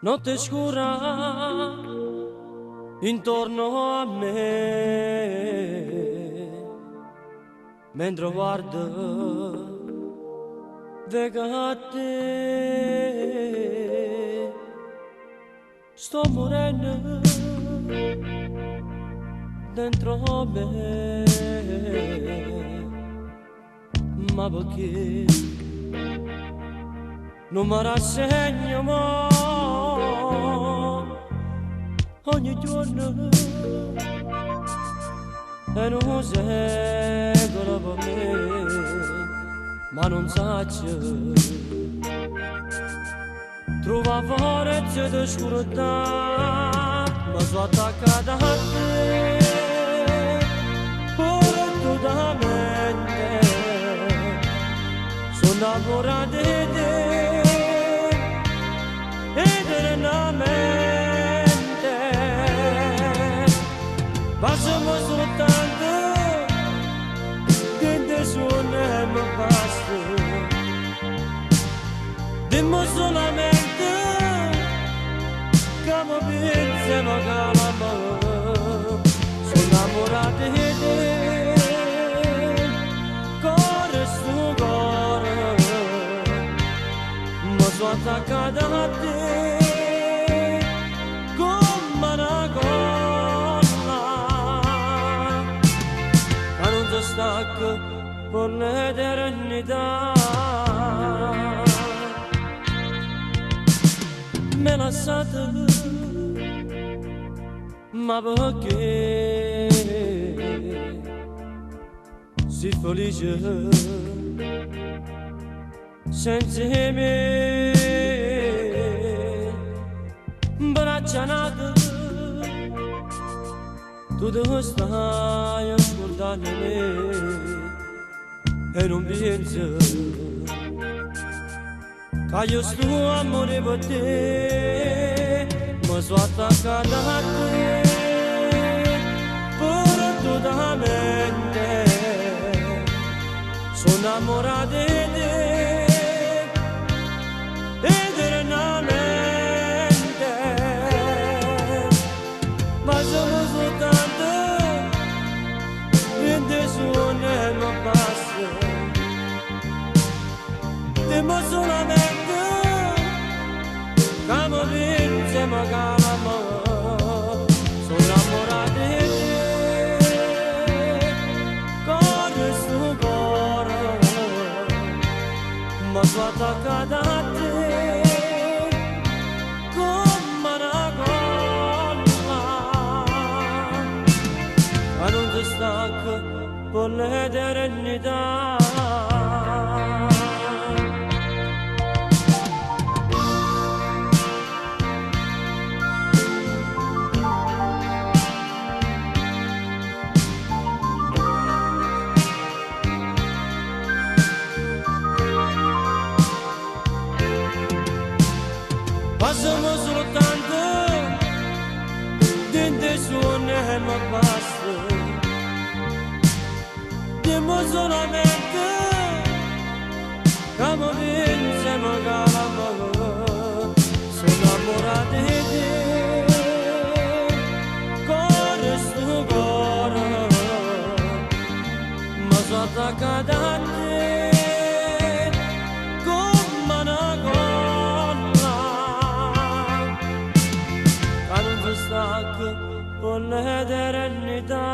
Notte scura intorno a me, mentre guardo a te, sto morendo dentro me, ma perché non mi rassegno mai, ogni giorno è un secolo per me, ma non saggio trova forza di scurtà, ma sono attaccata a te forzatamente, sono innamorata di te eternamente, passiamo soltanto che te suona e mi basta, dimmi solamente che mi pensi e mi calma, sono innamorata di te, cuore su cuore, ma sono attaccata a te come una colla che non si stacca per l'eternità. Me lasciate, ma perché si felice senza me, braccia nate, tu dove stai a scordare me e non pensi che io sto amore per te, ma sono attaccata a te forzatamente, sono innamorata di te eternamente, ma sono soltanto in te suona e mi basta, dimmi solamente che mi pensi e mi calma, sono innamorata di te, cuore su cuore, ma sono attaccata a te come una colla che non si stacca per l'eternità. Passiamo soltanto di te suona e mi basta, dimmi solamente che mi pensi e mi calma, sono innamorata di te, cuore su cuore, ma sono attaccata a te come una colla che non si stacca per l'eternità.